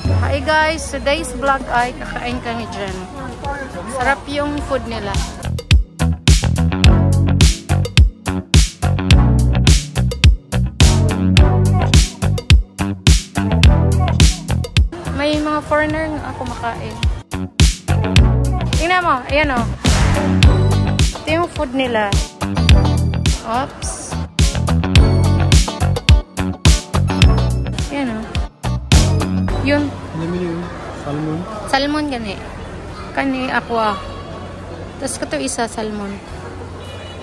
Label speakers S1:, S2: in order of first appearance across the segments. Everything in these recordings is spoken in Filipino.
S1: Hi guys, today's vlog ay kakain kami dyan. Sarap yung food nila. May mga foreigner nga ako makain. Tingnan mo, ayan o. Ito yung food nila. Oops. Ayan o. Yun.
S2: Salmon.
S1: Salmon gani. Kani aqua. Tapos ko to isa salmon.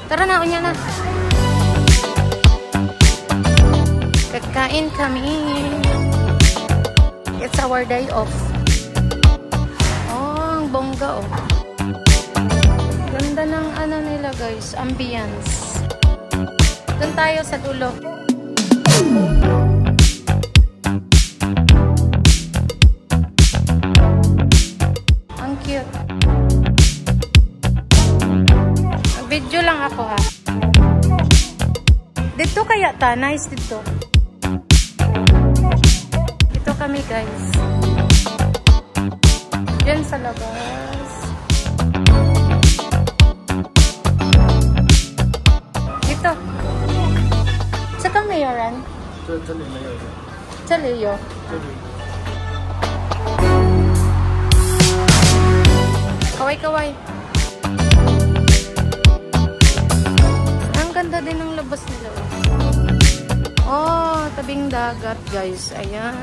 S1: Tara na, unya na. Kakain kami. It's our day off. Oh, ang bongga oh. Ganda ng ano nila guys, ambience. Doon tayo sa dulo. Ang cute. Video lang ako ha. Dito kaya ta, nice dito. Dito kami guys. Diyan sa labas. Dito. Sa kami yoran? Sa Leo. Kaway-kaway. Ang ganda din ng labas nila. Oh, tabing dagat guys. Ayan.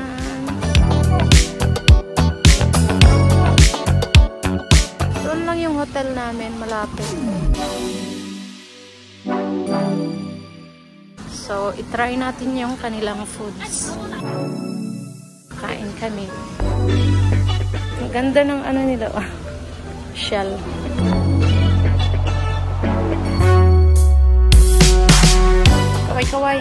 S1: Doon lang yung hotel namin, malapit. So, itry natin yung kanilang foods. Kain kami. Ang ganda ng ano nila. Shell. Kaway-kaway.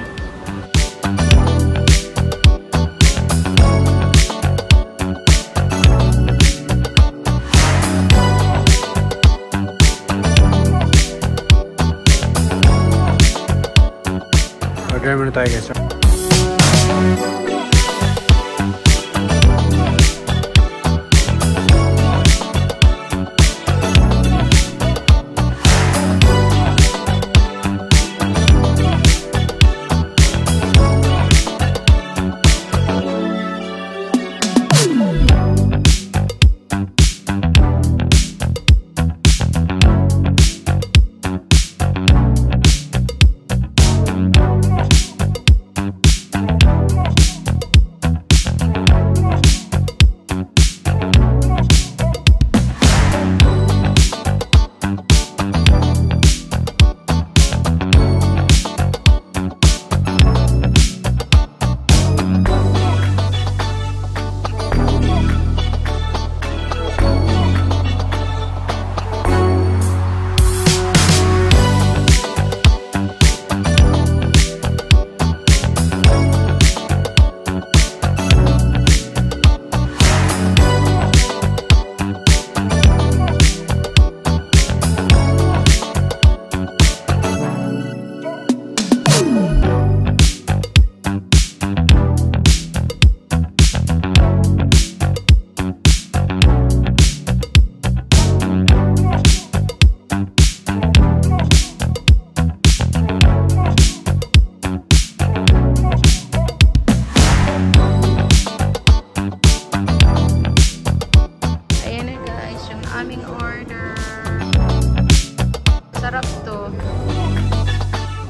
S2: Order muna tayo guys.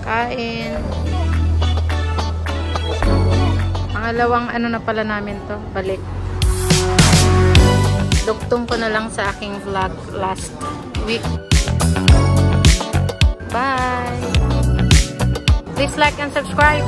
S2: Kain. Pangalawang ano na pala namin to, balik. Duktong ko na lang sa aking vlog last week. Bye! Please like and subscribe.